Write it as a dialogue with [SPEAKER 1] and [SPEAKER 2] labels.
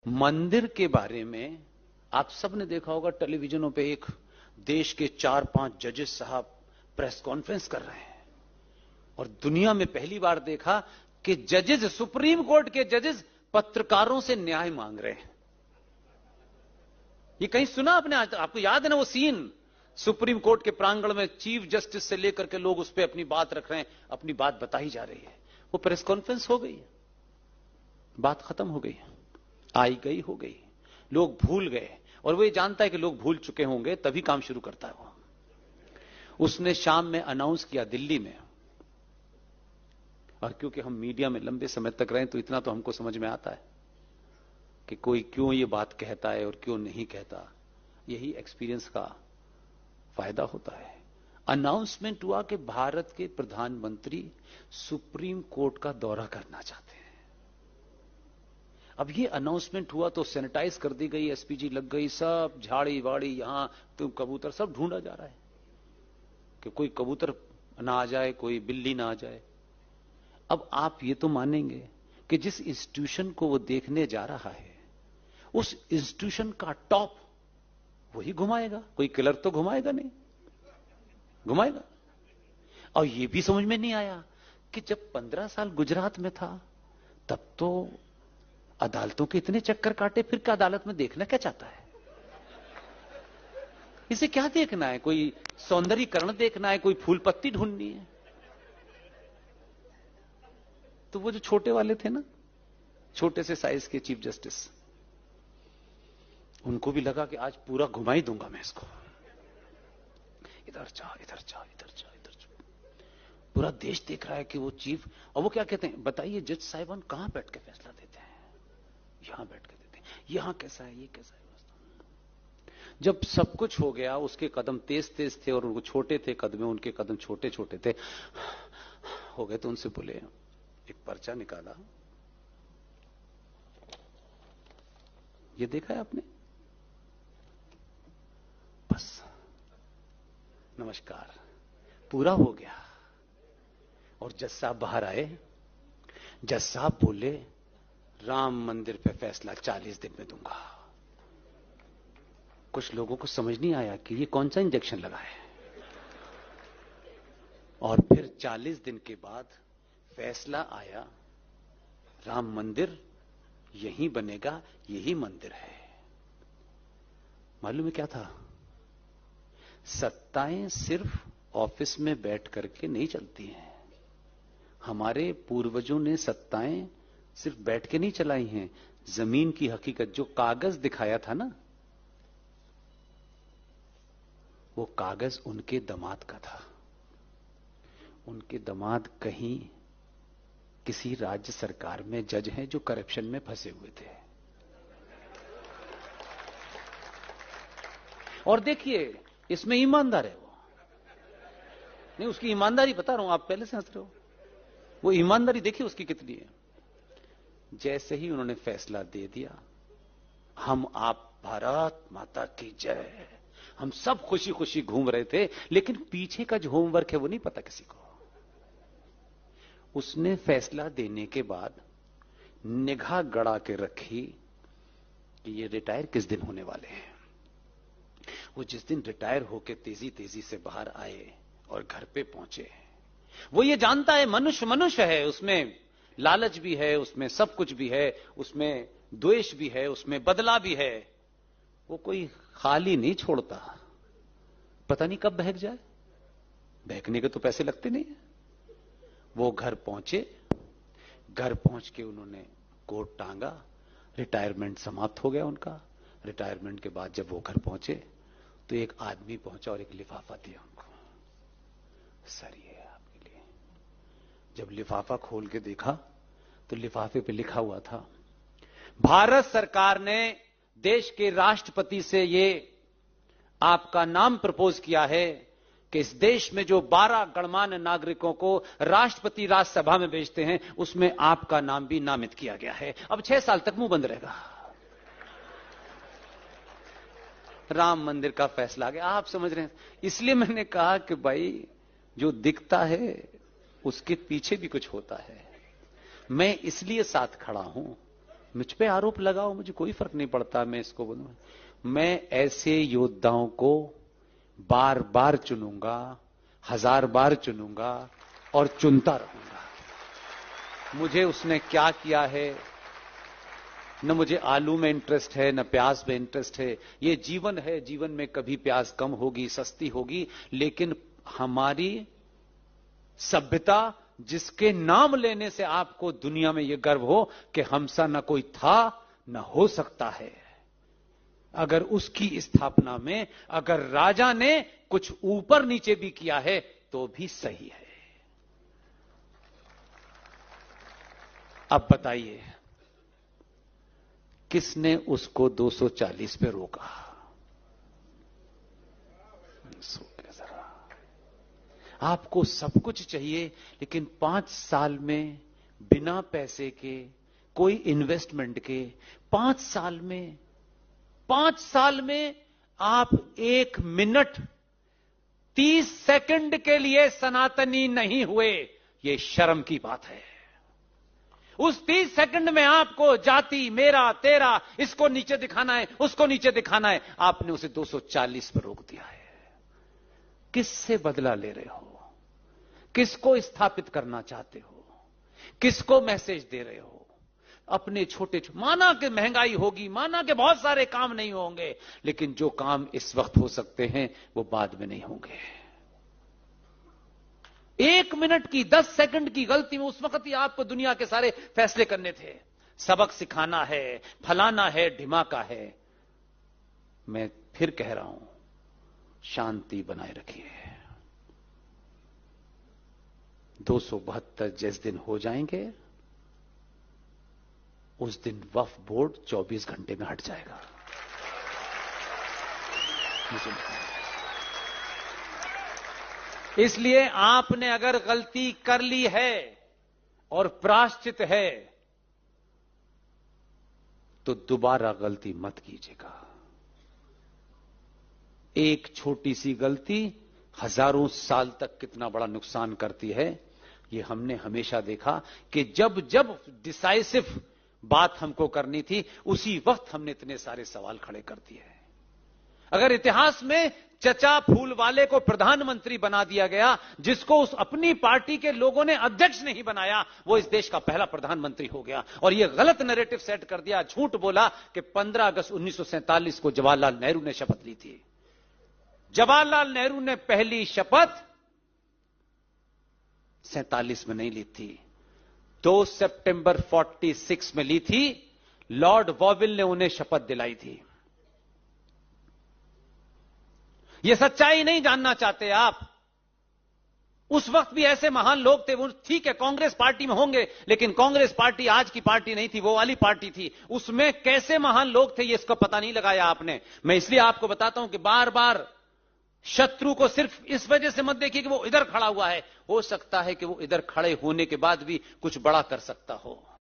[SPEAKER 1] मंदिर के बारे में आप सबने देखा होगा, टेलीविजनों पे एक देश के 4-5 जजेस साहब प्रेस कॉन्फ्रेंस कर रहे हैं, और दुनिया में पहली बार देखा कि जजेस, सुप्रीम कोर्ट के जजेस पत्रकारों से न्याय मांग रहे हैं। ये कहीं सुना आपने? आज आपको याद है ना वो सीन, सुप्रीम कोर्ट के प्रांगण में चीफ जस्टिस से लेकर के लोग उस पर अपनी बात रख रहे हैं, अपनी बात बताई जा रही है। वो प्रेस कॉन्फ्रेंस हो गई, बात खत्म हो गई, आई गई हो गई, लोग भूल गए, और वो ये जानता है कि लोग भूल चुके होंगे, तभी काम शुरू करता है वो। उसने शाम में अनाउंस किया दिल्ली में, और क्योंकि हम मीडिया में लंबे समय तक रहे तो इतना तो हमको समझ में आता है कि कोई क्यों ये बात कहता है और क्यों नहीं कहता। यही एक्सपीरियंस का फायदा होता है। अनाउंसमेंट हुआ कि भारत के प्रधानमंत्री सुप्रीम कोर्ट का दौरा करना चाहते हैं। अब ये अनाउंसमेंट हुआ तो सैनिटाइज कर दी गई, एसपीजी लग गई, सब झाड़ी वाड़ी, यहां तो कबूतर सब ढूंढा जा रहा है कि कोई कबूतर ना आ जाए, कोई बिल्ली ना आ जाए। अब आप ये तो मानेंगे कि जिस इंस्टीट्यूशन को वो देखने जा रहा है, उस इंस्टीट्यूशन का टॉप वही घुमाएगा, कोई किलर तो घुमाएगा नहीं, घुमाएगा। और ये भी समझ में नहीं आया कि जब 15 साल गुजरात में था तब तो अदालतों के इतने चक्कर काटे, फिर क्या अदालत में देखना क्या चाहता है? इसे क्या देखना है? कोई सौंदर्यीकरण देखना है, कोई फूल पत्ती ढूंढनी है? तो वो जो छोटे वाले थे ना, छोटे से साइज के चीफ जस्टिस, उनको भी लगा कि आज पूरा घुमा ही दूंगा मैं इसको, इधर जा इधर जा इधर जा इधर जा। पूरा देश देख रहा है कि वो चीफ, और वो क्या कहते हैं, बताइए जज साहिबान कहां बैठ के फैसला देते हैं? यहां बैठ के देते हैं। यहां कैसा है, ये कैसा है? जब सब कुछ हो गया, उसके कदम तेज तेज थे और उनको छोटे थे कदम, उनके कदम छोटे छोटे थे हो गए, तो उनसे बोले, एक पर्चा निकाला, ये देखा है आपने? बस नमस्कार, पूरा हो गया। और जज साहब बाहर आए। जज साहब बोले, राम मंदिर पे फैसला 40 दिन में दूंगा। कुछ लोगों को समझ नहीं आया कि ये कौन सा इंजेक्शन लगा है। और फिर 40 दिन के बाद फैसला आया, राम मंदिर यहीं बनेगा, यही मंदिर है। मालूम है क्या था? सत्ताएं सिर्फ ऑफिस में बैठ करके नहीं चलती हैं। हमारे पूर्वजों ने सत्ताएं सिर्फ बैठ के नहीं चलाई हैं। जमीन की हकीकत, जो कागज दिखाया था ना, वो कागज उनके दामाद का था। उनके दामाद कहीं किसी राज्य सरकार में जज हैं जो करप्शन में फंसे हुए थे। और देखिए, इसमें ईमानदार है वो। नहीं, उसकी ईमानदारी बता रहा हूं, आप पहले से हंस रहे हो। वो ईमानदारी देखिए उसकी कितनी है। जैसे ही उन्होंने फैसला दे दिया, हम आप भारत माता की जय, हम सब खुशी खुशी घूम रहे थे, लेकिन पीछे का जो होमवर्क है वो नहीं पता किसी को। उसने फैसला देने के बाद निगाह गड़ा के रखी कि ये रिटायर किस दिन होने वाले हैं। वो जिस दिन रिटायर होके तेजी तेजी से बाहर आए और घर पे पहुंचे, वो ये जानता है मनुष्य मनुष्य है, उसमें लालच भी है, उसमें सब कुछ भी है, उसमें द्वेष भी है, उसमें बदला भी है। वो कोई खाली नहीं छोड़ता, पता नहीं कब बहक जाए। बहकने के तो पैसे लगते नहीं है। वो घर पहुंचे, घर पहुंच के उन्होंने कोट टांगा, रिटायरमेंट समाप्त हो गया उनका। रिटायरमेंट के बाद जब वो घर पहुंचे तो एक आदमी पहुंचा और एक लिफाफा दिया उनको, सर ये है आपके लिए। जब लिफाफा खोल के देखा तो लिफाफे पे लिखा हुआ था, भारत सरकार ने देश के राष्ट्रपति से ये आपका नाम प्रपोज किया है कि इस देश में जो 12 गणमान्य नागरिकों को राष्ट्रपति राज्यसभा में भेजते हैं, उसमें आपका नाम भी नामित किया गया है। अब 6 साल तक मुंह बंद रहेगा। राम मंदिर का फैसला आ गया। आप समझ रहे हैं? इसलिए मैंने कहा कि भाई, जो दिखता है उसके पीछे भी कुछ होता है। मैं इसलिए साथ खड़ा हूं मुझ पे आरोप लगाओ, मुझे कोई फर्क नहीं पड़ता, मैं इसको बोलूं। मैं ऐसे योद्धाओं को बार बार चुनूंगा, 1000 बार चुनूंगा और चुनता रहूंगा। मुझे उसने क्या किया है, न मुझे आलू में इंटरेस्ट है, न प्याज में इंटरेस्ट है। ये जीवन है, जीवन में कभी प्याज कम होगी, सस्ती होगी, लेकिन हमारी सभ्यता जिसके नाम लेने से आपको दुनिया में यह गर्व हो कि हमसा न कोई था न हो सकता है, अगर उसकी स्थापना में अगर राजा ने कुछ ऊपर नीचे भी किया है तो भी सही है। अब बताइए किसने उसको 240 पे रोका? सोचिए जरा। आपको सब कुछ चाहिए, लेकिन 5 साल में बिना पैसे के, कोई इन्वेस्टमेंट के, 5 साल में आप 1 मिनट 30 सेकंड के लिए सनातनी नहीं हुए, यह शर्म की बात है। उस 30 सेकंड में आपको जाति, मेरा, तेरा, इसको नीचे दिखाना है, उसको नीचे दिखाना है, आपने उसे 240 पर रोक दिया है। किससे बदला ले रहे हो? किसको स्थापित करना चाहते हो? किसको मैसेज दे रहे हो? अपने छोटे माना कि महंगाई होगी, माना कि बहुत सारे काम नहीं होंगे, लेकिन जो काम इस वक्त हो सकते हैं वो बाद में नहीं होंगे। 1 मिनट की, 10 सेकंड की गलती में उस वक्त ही आपको दुनिया के सारे फैसले करने थे। सबक सिखाना है, फलाना है, ढिमाका है। मैं फिर कह रहा हूं, शांति बनाए रखिए। 272 जिस दिन हो जाएंगे उस दिन वक्फ बोर्ड 24 घंटे में हट जाएगा। मुझे इसलिए आपने अगर गलती कर ली है और प्रायश्चित है तो दोबारा गलती मत कीजिएगा। एक छोटी सी गलती हजारों साल तक कितना बड़ा नुकसान करती है, यह हमने हमेशा देखा कि जब जब डिसाइसिव बात हमको करनी थी उसी वक्त हमने इतने सारे सवाल खड़े कर दिए हैं। अगर इतिहास में चचा फूल वाले को प्रधानमंत्री बना दिया गया, जिसको उस अपनी पार्टी के लोगों ने अध्यक्ष नहीं बनाया, वो इस देश का पहला प्रधानमंत्री हो गया। और ये गलत नैरेटिव सेट कर दिया, झूठ बोला कि 15 अगस्त 1947 को जवाहरलाल नेहरू ने शपथ ली थी। जवाहरलाल नेहरू ने पहली शपथ 47 में नहीं ली थी, 2 सितंबर 46 में ली थी। लॉर्ड वॉविल ने उन्हें शपथ दिलाई थी। यह सच्चाई नहीं जानना चाहते आप? उस वक्त भी ऐसे महान लोग थे। वो ठीक है कांग्रेस पार्टी में होंगे, लेकिन कांग्रेस पार्टी आज की पार्टी नहीं थी, वो वाली पार्टी थी। उसमें कैसे महान लोग थे ये इसका पता नहीं लगाया आपने। मैं इसलिए आपको बताता हूं कि बार बार शत्रु को सिर्फ इस वजह से मत देखिए कि वो इधर खड़ा हुआ है। हो सकता है कि वो इधर खड़े होने के बाद भी कुछ बड़ा कर सकता हो।